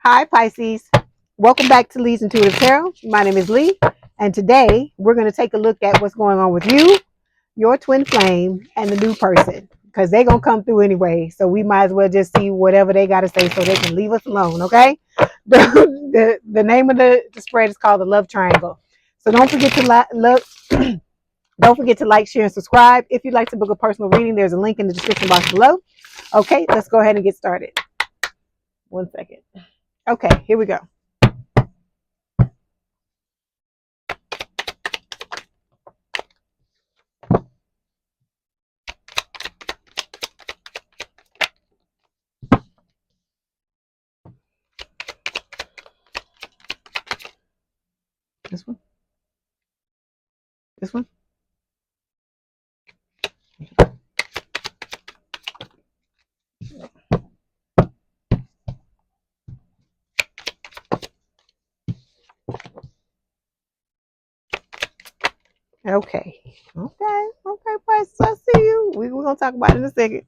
Hi Pisces, welcome back to Leigh's Intuitive Tarot. My name is Leigh, and today we're going to take a look at what's going on with you, your twin flame, and the new person, because they're going to come through anyway, so we might as well just see whatever they got to say so they can leave us alone, okay? The name of the spread is called the Love Triangle. So don't forget to don't forget to like, share, and subscribe. If you'd like to book a personal reading, there's a link in the description box below. Okay, let's go ahead and get started. 1 second. Okay, here we go. This one? This one? Okay, Pisces, I see you. We're going to talk about it in a second.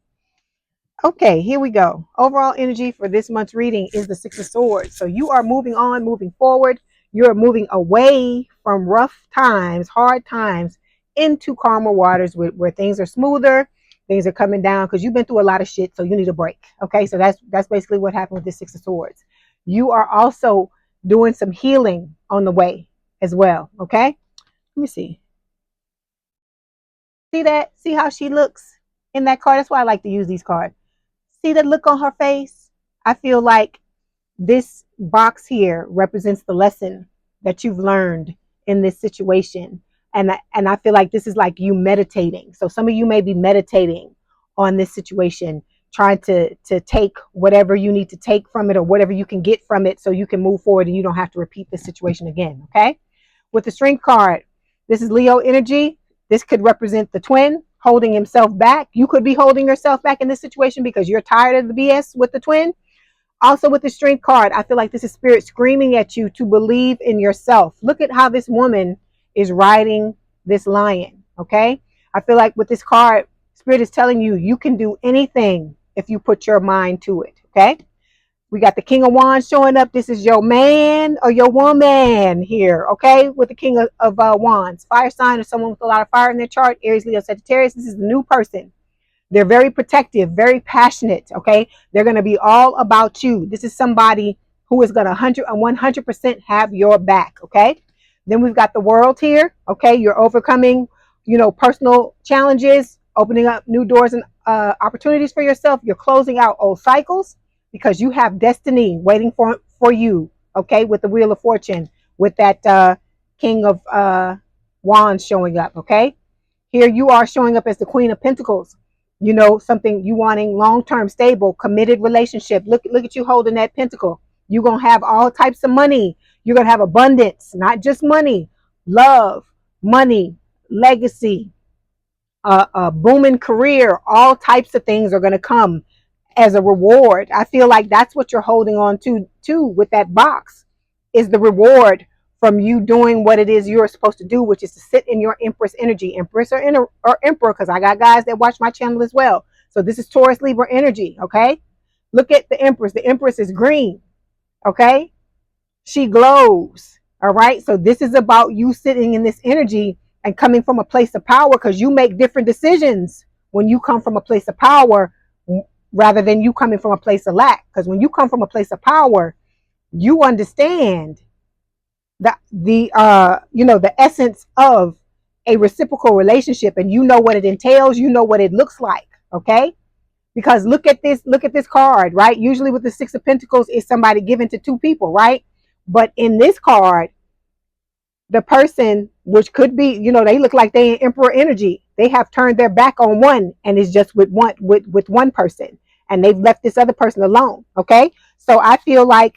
Okay, here we go. Overall energy for this month's reading is the Six of Swords. So you are moving on, moving forward. You're moving away from rough times, hard times, into calmer waters where things are smoother, things are coming down because you've been through a lot of shit, so you need a break. Okay, so that's basically what happened with the Six of Swords. You are also doing some healing on the way as well. Okay, let me see. See that? See how she looks in that card? That's why I like to use these cards. See the look on her face? I feel like this box here represents the lesson that you've learned in this situation. And I feel like this is like you meditating. So some of you may be meditating on this situation, trying to take whatever you need to take from it or whatever you can get from it so you can move forward and you don't have to repeat this situation again. Okay? With the Strength card, this is Leo energy. This could represent the twin holding himself back. You could be holding yourself back in this situation because you're tired of the BS with the twin. Also with the Strength card, I feel like this is Spirit screaming at you to believe in yourself. Look at how this woman is riding this lion, okay? I feel like with this card, Spirit is telling you, you can do anything if you put your mind to it, okay? We got the King of Wands showing up. This is your man or your woman here, okay? With the King of Wands. Fire sign or someone with a lot of fire in their chart. Aries, Leo, Sagittarius. This is the new person. They're very protective, very passionate, okay? They're going to be all about you. This is somebody who is going to 100% have your back, okay? Then we've got the World here, okay? You're overcoming, personal challenges, opening up new doors and opportunities for yourself. You're closing out old cycles because you have destiny waiting for you, okay? With the Wheel of Fortune, with that King of Wands showing up, okay? Here you are showing up as the Queen of Pentacles. Something you wanting long-term, stable, committed relationship. Look at you holding that pentacle. You're going to have all types of money. You're going to have abundance, not just money, love, money, legacy, a booming career. All types of things are going to come as a reward. I feel like that's what you're holding on to with that box is the reward from you doing what it is you're supposed to do, which is to sit in your Empress energy. Empress or Emperor, because I got guys that watch my channel as well. So this is Taurus, Libra energy, okay? Look at the Empress. The Empress is green, okay? She glows, all right? So this is about you sitting in this energy and coming from a place of power because you make different decisions when you come from a place of power rather than you coming from a place of lack. Because when you come from a place of power, you understand the essence of a reciprocal relationship, and you know what it entails, you know what it looks like, okay? Because look at this card, right? Usually with the Six of Pentacles is somebody given to two people, right? But in this card, the person, which could be, they look like they in Emperor energy, they have turned their back on one and is just with one person, and they've left this other person alone, okay? So I feel like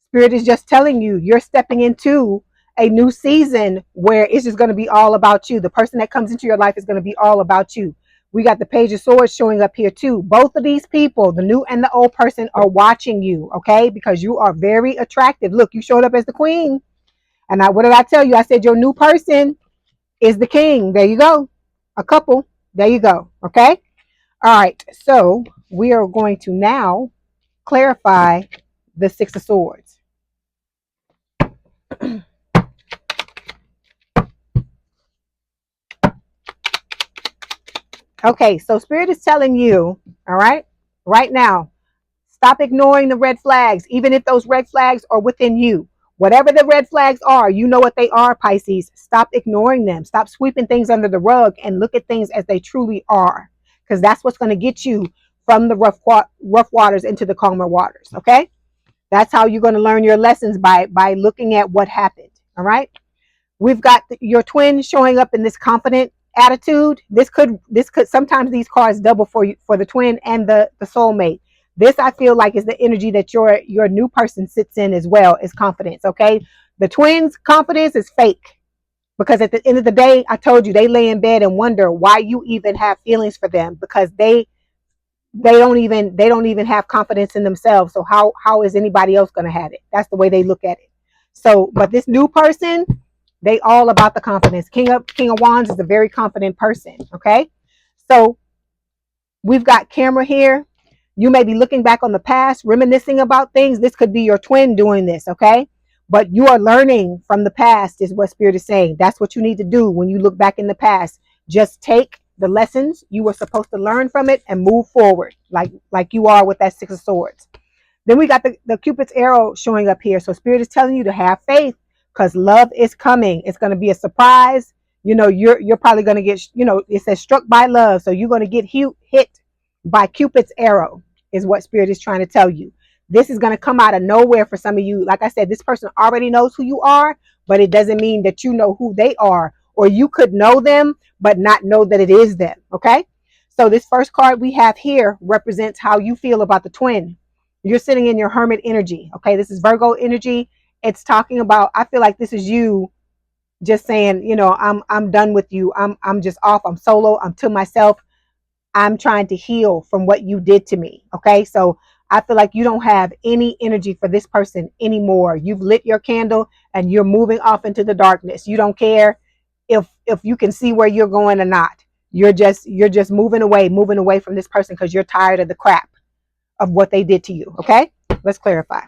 Spirit is just telling you, you're stepping into a new season where it's just going to be all about you. The person that comes into your life is going to be all about you. We got the Page of Swords showing up here too. Both of these people, the new and the old person, are watching you, okay? Because you are very attractive. Look, you showed up as the queen. And what did I tell you? I said your new person is the king. There you go. A couple. There you go. Okay? All right. So we are going to now clarify the Six of Swords. Okay, so Spirit is telling you, all right, right now, stop ignoring the red flags, even if those red flags are within you. Whatever the red flags are, you know what they are, Pisces. Stop ignoring them. Stop sweeping things under the rug and look at things as they truly are, because that's what's going to get you from the rough waters into the calmer waters, okay? That's how you're going to learn your lessons, by looking at what happened, all right? We've got your twin showing up in this confident attitude. This could sometimes these cards double for you, for the twin and the soulmate. This, I feel like, is the energy that your new person sits in as well, is confidence. Okay, the twins' confidence is fake, because at the end of the day, I told you, they lay in bed and wonder why you even have feelings for them, because they don't even have confidence in themselves. So how is anybody else going to have it? That's the way they look at it. So, but this new person, they all about the confidence. King of Wands is a very confident person. Okay, so we've got camera here. You may be looking back on the past, reminiscing about things. This could be your twin doing this. Okay, but you are learning from the past, is what Spirit is saying. That's what you need to do when you look back in the past. Just take the lessons you were supposed to learn from it and move forward, like you are with that Six of Swords. Then we got the Cupid's arrow showing up here. So Spirit is telling you to have faith, because love is coming. It's going to be a surprise. You know, you're probably going to get, it says struck by love. So you're going to get hit by Cupid's arrow, is what Spirit is trying to tell you. This is going to come out of nowhere for some of you. Like I said, this person already knows who you are, but it doesn't mean that you know who they are. Or you could know them, but not know that it is them. Okay. So this first card we have here represents how you feel about the twin. You're sitting in your Hermit energy. Okay. This is Virgo energy. It's talking about, I feel like this is you just saying, I'm done with you. I'm just off. I'm solo. I'm to myself. I'm trying to heal from what you did to me. Okay. So I feel like you don't have any energy for this person anymore. You've lit your candle and you're moving off into the darkness. You don't care if you can see where you're going or not. You're just moving away from this person, because you're tired of the crap of what they did to you. Okay, let's clarify.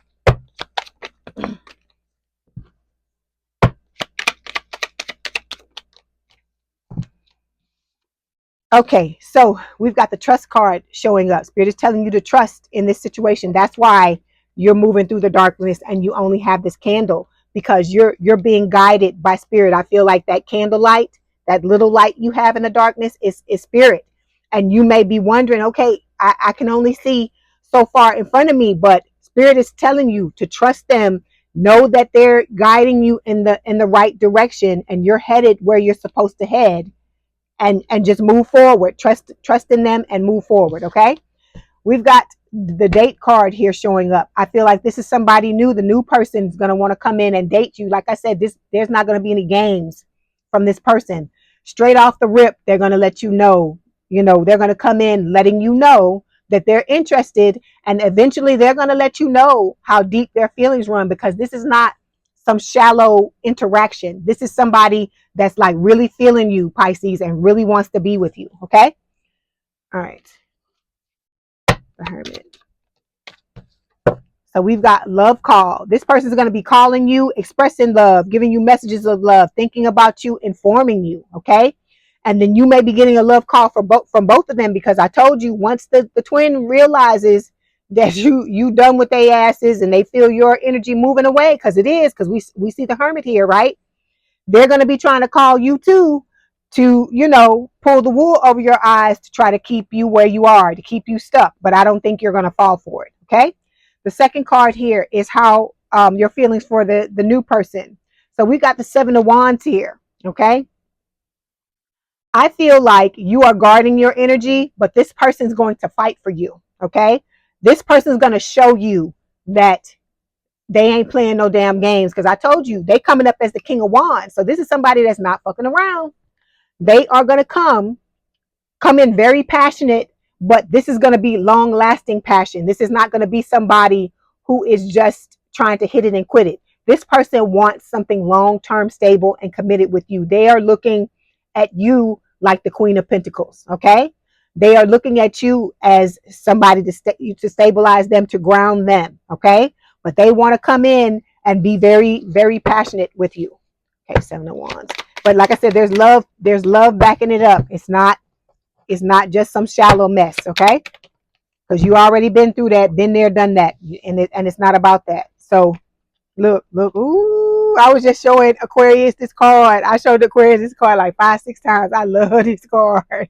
Okay, so we've got the trust card showing up. Spirit is telling you to trust in this situation. That's why you're moving through the darkness and you only have this candle, because you're being guided by Spirit. I feel like that candlelight, that little light you have in the darkness, is Spirit. And you may be wondering, okay, I can only see so far in front of me, but Spirit is telling you to trust them. Know that they're guiding you in the right direction, and you're headed where you're supposed to head. And just move forward. Trust in them and move forward. Okay, we've got the date card here showing up. I feel like this is somebody new. The new person is going to want to come in and date you. Like I said, there's not going to be any games from this person. Straight off the rip, they're going to let you know. They're going to come in letting you know that they're interested, and eventually they're going to let you know how deep their feelings run, because this is not some shallow interaction. This is somebody that's like really feeling you, Pisces, and really wants to be with you. Okay. All right. The Hermit. So we've got love call. This person is going to be calling you, expressing love, giving you messages of love, thinking about you, informing you. Okay. And then you may be getting a love call from both of them, because I told you, once the twin realizes that you done with their asses and they feel your energy moving away, because it is, because we see the Hermit here, right? They're going to be trying to call you too, to pull the wool over your eyes, to try to keep you where you are, to keep you stuck. But I don't think you're going to fall for it. Okay. The second card here is how your feelings for the new person. So we got the Seven of Wands here. Okay. I feel like you are guarding your energy, but this person's going to fight for you. Okay. This person's going to show you that they ain't playing no damn games, because I told you, they coming up as the King of Wands. So this is somebody that's not fucking around. They are going to come in very passionate, but this is going to be long lasting passion. This is not going to be somebody who is just trying to hit it and quit it. This person wants something long term, stable, and committed with you. They are looking at you like the Queen of Pentacles. Okay. They are looking at you as somebody to stabilize them, to ground them. Okay. but they want to come in and be very, very passionate with you. Okay, Seven of Wands. But like I said, there's love backing it up. It's not just some shallow mess, okay? Because you already been through that, been there, done that, and it's not about that. So look, ooh, I was just showing Aquarius this card. I showed Aquarius this card like 5-6 times. I love this card.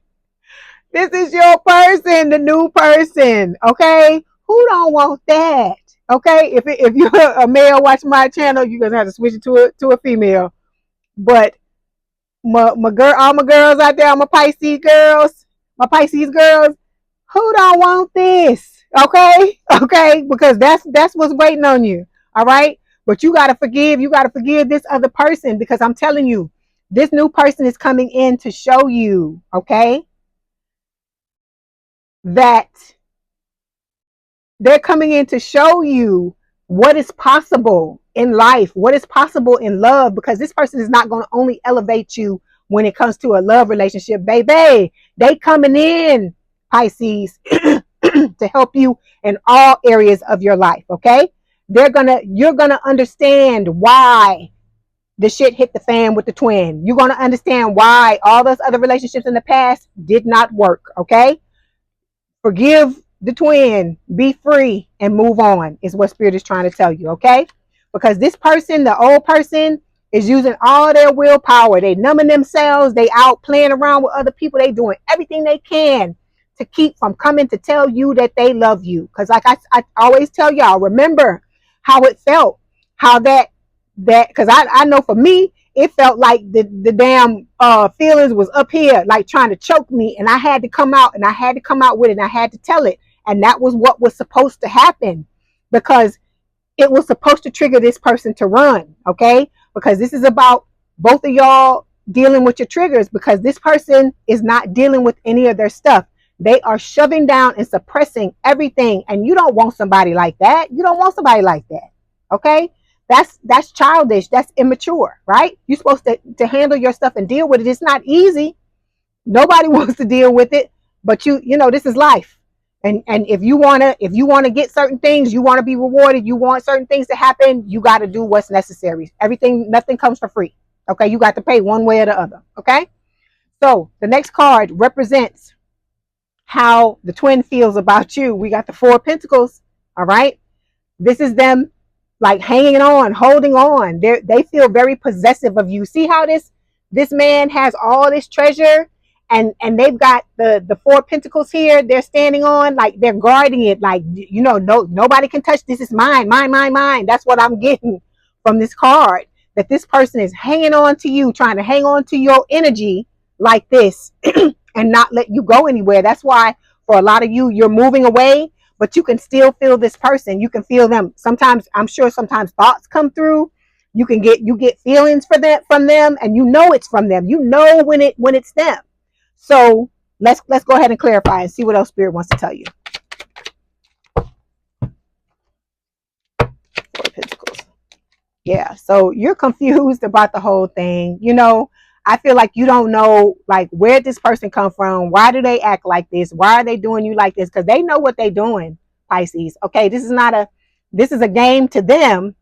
This is your person, the new person, okay? Who don't want that? Okay, if you're a male watching my channel, you're gonna have to switch it to a female. But my girl, all my girls out there, my Pisces girls, who don't want this? Okay, because that's what's waiting on you. All right, but you gotta forgive. You gotta forgive this other person, because I'm telling you, this new person is coming in to show you, okay, that they're coming in to show you what is possible in life, what is possible in love, because this person is not going to only elevate you when it comes to a love relationship, baby. They coming in, Pisces, to help you in all areas of your life, okay? You're gonna understand why the shit hit the fan with the twin. You're gonna understand why all those other relationships in the past did not work, okay? Forgive the twin, be free, and move on, is what Spirit is trying to tell you, okay? Because this person, the old person, is using all their willpower. They numbing themselves. They out playing around with other people. They doing everything they can to keep from coming to tell you that they love you. Because like I always tell y'all, remember how it felt, how that because I know for me, it felt like the damn feelings was up here, like trying to choke me, and I had to come out, and I had to come out with it, and I had to tell it. And that was what was supposed to happen, because it was supposed to trigger this person to run, okay? Because this is about both of y'all dealing with your triggers, because this person is not dealing with any of their stuff. They are shoving down and suppressing everything, and you don't want somebody like that. You don't want somebody like that, okay? That's childish. That's immature, right? You're supposed to handle your stuff and deal with it. It's not easy. Nobody wants to deal with it, but you know, this is life. And if you wanna get certain things, you want to be rewarded, you want certain things to happen, you got to do what's necessary. Nothing comes for free. Okay, you got to pay one way or the other. Okay, so the next card represents how the twin feels about you. We got the Four of Pentacles. All right, this is them like hanging on, holding on. They feel very possessive of you. See how this man has all this treasure, and they've got the Four of Pentacles here. They're standing on, like they're guarding it, like, you know, nobody can touch this. Is mine. That's what I'm getting from this card. That this person is hanging on to you, trying to hang on to your energy like this, and not let you go anywhere. That's why for a lot of you, you're moving away, but you can still feel this person. You can feel them. Sometimes, I'm sure sometimes thoughts come through. You get feelings for that from them, and you know it's from them. You know when it's them. So let's go ahead and clarify and see what else Spirit wants to tell you. Four of Pentacles. Yeah, so you're confused about the whole thing. You know, I feel like you don't know, like, where did this person come from? Why do they act like this? Why are they doing you like this? Because they know what they're doing, Pisces. Okay, this is a game to them.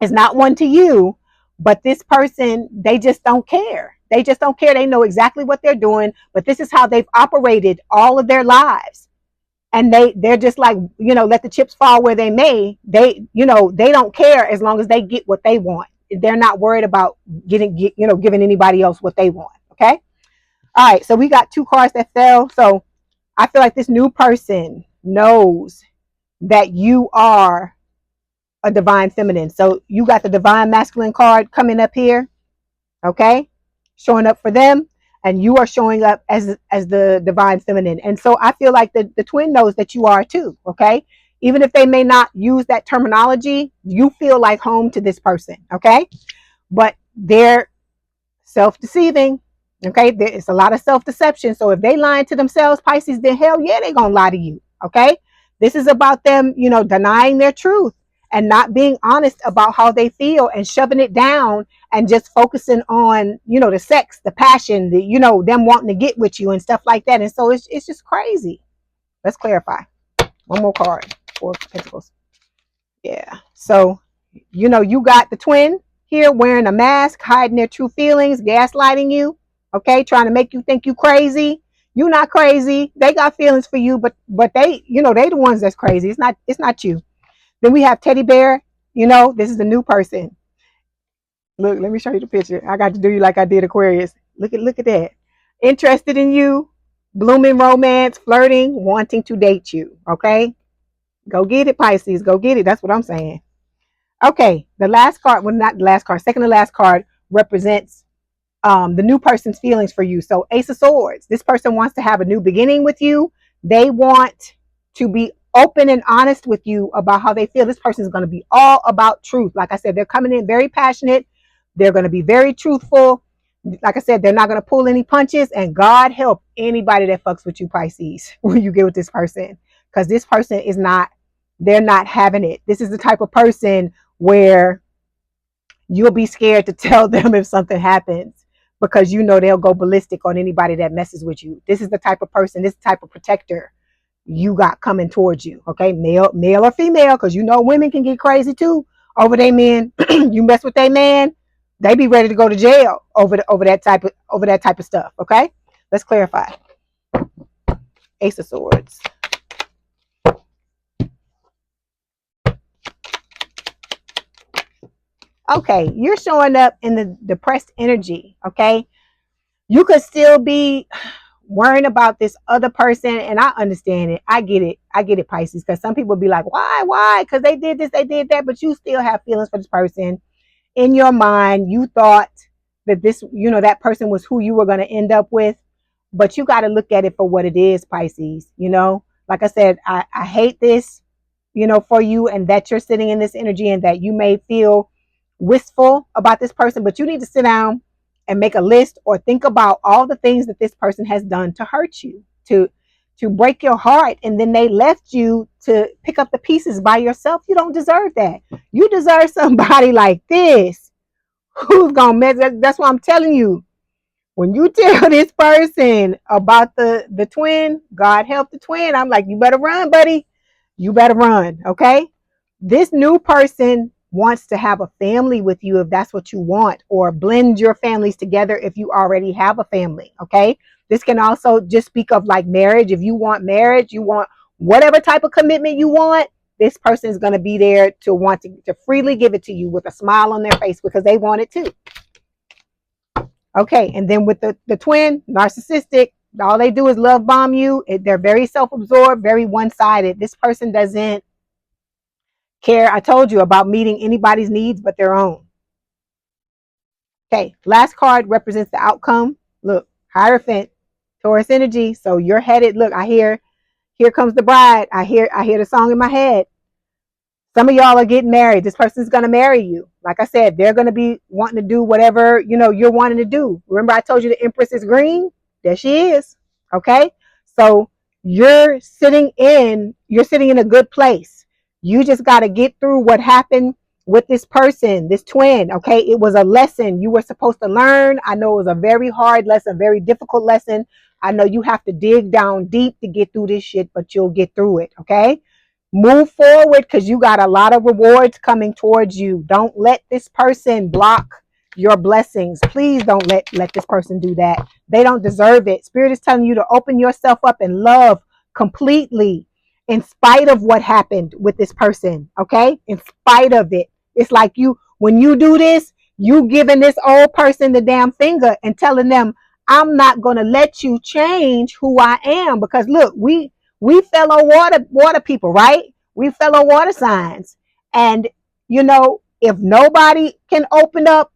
It's not one to you, but this person, they just don't care. They just don't care. They know exactly what they're doing, but this is how they've operated all of their lives. And they're just like, you know, let the chips fall where they may. They don't care as long as they get what they want. They're not worried about giving anybody else what they want. Okay. All right. So we got two cards that fell. So I feel like this new person knows that you are a divine feminine. So you got the divine masculine card coming up here. Okay. Showing up for them. And you are showing up as the divine feminine. And so I feel like the twin knows that you are too, okay? Even if they may not use that terminology, you feel like home to this person, okay? But they're self-deceiving, okay? It's a lot of self-deception. So if they lying to themselves, Pisces, then hell yeah, they're going to lie to you, okay? This is about them, you know, denying their truth and not being honest about how they feel and shoving it down and just focusing on, you know, the sex, the passion, them wanting to get with you and stuff like that. And so it's just crazy. Let's clarify. One more card. Four of Pentacles. Yeah. So, you know, you got the twin here wearing a mask, hiding their true feelings, gaslighting you, okay, trying to make you think you crazy. You're not crazy. They got feelings for you, but they, you know, they the ones that's crazy. It's not you. Then we have teddy bear. You know, this is the new person. Look, let me show you the picture. I got to do you like I did Aquarius. Look at that. Interested in you, blooming romance, flirting, wanting to date you. Okay, go get it, Pisces. Go get it. That's what I'm saying. Okay, the last card, well, not the last card, second to last card represents the new person's feelings for you. So, Ace of Swords. This person wants to have a new beginning with you. They want to be open and honest with you about how they feel. This person is going to be all about truth. Like I said, they're coming in very passionate. They're going to be very truthful. Like I said, they're not going to pull any punches. And God help anybody that fucks with you, Pisces, when you get with this person. Because this person is not, they're not having it. This is the type of person where you'll be scared to tell them if something happens because you know they'll go ballistic on anybody that messes with you. This is the type of person, this type of protector you got coming towards you. Okay, male or female, because you know women can get crazy too over their men. You mess with their man, they be ready to go to jail over that type of stuff. Okay, let's clarify. Ace of Swords. Okay, you're showing up in the depressed energy. Okay, you could still be worrying about this other person, and I understand it. I get it, Pisces, because some people be like, why? Because they did this, they did that, but you still have feelings for this person. In your mind, you thought that this, you know, that person was who you were going to end up with, but you got to look at it for what it is, Pisces. You know, like I said, I hate this, you know, for you, and that you're sitting in this energy and that you may feel wistful about this person, but you need to sit down and make a list or think about all the things that this person has done to hurt you, to break your heart, and then they left you to pick up the pieces by yourself. You don't deserve that. You deserve somebody like this who's gonna mess. That's why I'm telling you, when you tell this person about the twin, God help the twin, I'm like, you better run, buddy. You better run. Okay, this new person wants to have a family with you if that's what you want, or blend your families together if you already have a family. Okay, this can also just speak of like marriage. If you want marriage, you want whatever type of commitment you want, this person is going to be there to want to freely give it to you with a smile on their face because they want it too. Okay, and then with the twin, narcissistic, all they do is love bomb you. They're very self-absorbed, very one-sided. This person doesn't care, I told you, about meeting anybody's needs but their own. Okay, last card represents the outcome. Look, Hierophant, Taurus energy. So you're headed, look, I hear, here comes the bride. I hear the song in my head. Some of y'all are getting married. This person's going to marry you. Like I said, they're going to be wanting to do whatever, you know, you're wanting to do. Remember I told you the Empress is green? There she is. Okay? So you're sitting in a good place. You just got to get through what happened with this person, this twin. Okay? It was a lesson you were supposed to learn. I know it was a very hard lesson, very difficult lesson. I know you have to dig down deep to get through this shit, but you'll get through it. Okay? Move forward because you got a lot of rewards coming towards you. Don't let this person block your blessings. Please don't let this person do that. They don't deserve it. Spirit is telling you to open yourself up and love completely in spite of what happened with this person. Okay? In spite of it. It's like you, when you do this, you giving this old person the damn finger and telling them, I'm not going to let you change who I am. Because look, we fellow water people, right? We fellow water signs. And, you know, if nobody can open up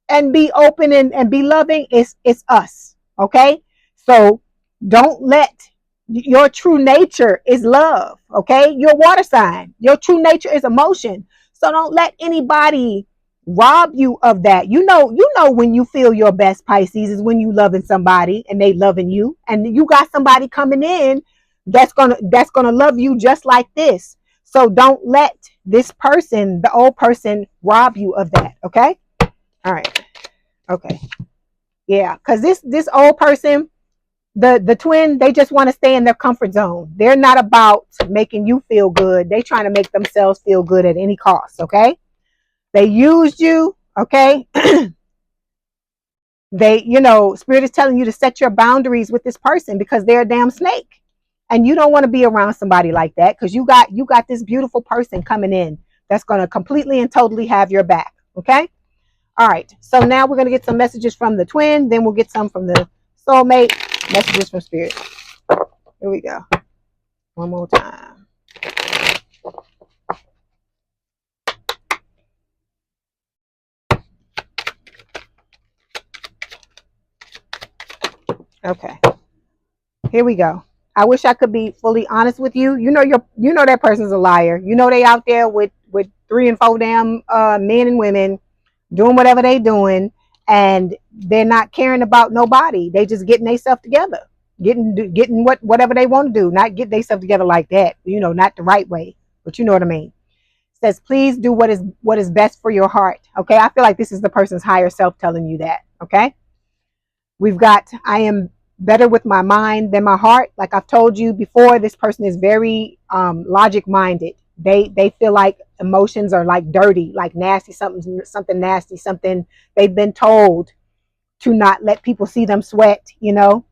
and be open and be loving, it's us. Okay? So don't let, your true nature is love. Okay? Your water sign. Your true nature is emotion. So don't let anybody rob you of that. You know when you feel your best, Pisces, is when you loving somebody and they loving you, and you got somebody coming in that's gonna love you just like this. So don't let this person, the old person, rob you of that. Okay? All right. Okay. Yeah, because this old person, the twin, they just want to stay in their comfort zone. They're not about making you feel good. They're trying to make themselves feel good at any cost, okay? They used you, okay? They, Spirit is telling you to set your boundaries with this person because they're a damn snake. And you don't want to be around somebody like that because you got this beautiful person coming in that's going to completely and totally have your back, okay? All right, so now we're going to get some messages from the twin, then we'll get some from the soulmate, messages from Spirit. Here we go. One more time. Okay, here we go. I wish I could be fully honest with you. You know that person's a liar. You know they out there with 3 and 4 damn men and women doing whatever they doing, and they're not caring about nobody. They just getting themselves together, getting whatever they want to do, not get themselves together like that. Not the right way, but you know what I mean. It says, please do what is best for your heart. Okay, I feel like this is the person's higher self telling you that. Okay, we've got, I am better with my mind than my heart. Like I've told you before, this person is very logic minded. They feel like emotions are like dirty, like nasty, something nasty, something they've been told to not let people see them sweat, to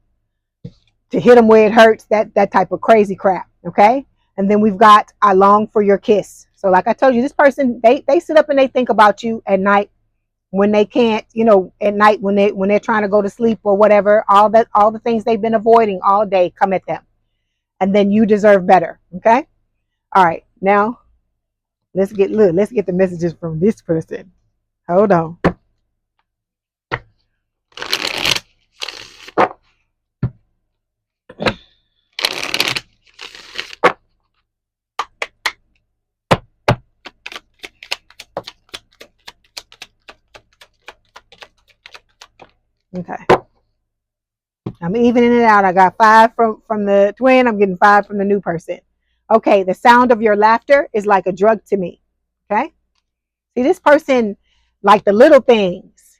hit them where it hurts, that type of crazy crap. Okay. And then we've got, I long for your kiss. So like I told you, this person, they sit up and they think about you at night when they can't, at night when they're trying to go to sleep or whatever. All the things they've been avoiding all day come at them. And then you deserve better. Okay. All right. Now let's get the messages from this person. Hold on. Okay. I'm evening it out. I got 5 from the twin. I'm getting 5 from the new person. Okay. The sound of your laughter is like a drug to me. Okay. See, this person, like the little things,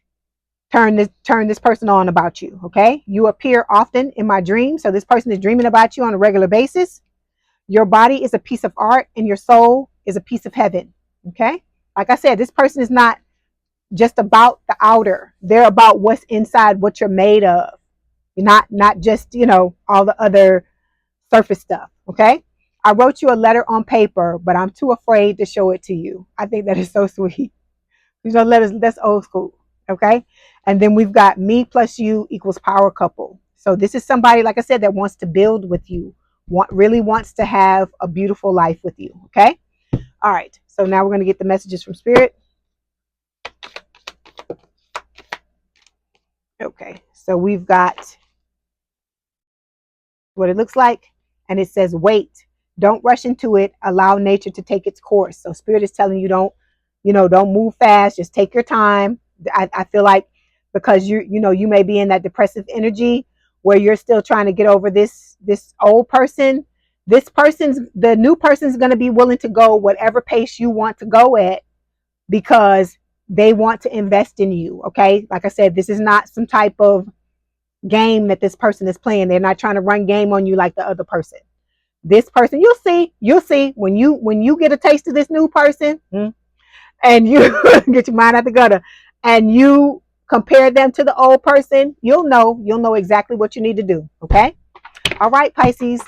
turn this person on about you. Okay. You appear often in my dreams. So this person is dreaming about you on a regular basis. Your body is a piece of art and your soul is a piece of heaven. Okay. Like I said, this person is not just about the outer. They're about what's inside, what you're made of. Not just, all the other surface stuff. Okay. I wrote you a letter on paper, but I'm too afraid to show it to you. I think that is so sweet. Letters, that's old school. Okay. And then we've got me plus you equals power couple. So this is somebody, like I said, that wants to build with you, really wants to have a beautiful life with you. Okay. All right. So now we're going to get the messages from Spirit. Okay. So we've got what it looks like. And it says, wait, don't rush into it. Allow nature to take its course. So Spirit is telling you, don't move fast. Just take your time. I feel like because you may be in that depressive energy where you're still trying to get over this old person. The new person's going to be willing to go whatever pace you want to go at because they want to invest in you. Okay. Like I said, this is not some type of game that this person is playing. They're not trying to run game on you like the other person. This person, you'll see when you get a taste of this new person and you get your mind out the gutter and you compare them to the old person, you'll know exactly what you need to do. Okay. All right, Pisces,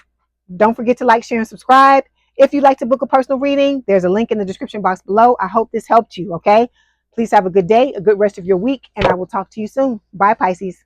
don't forget to like, share, and subscribe. If you'd like to book a personal reading, there's a link in the description box below. I hope this helped you. Okay. Please have a good day, a good rest of your week, and I will talk to you soon. Bye, Pisces.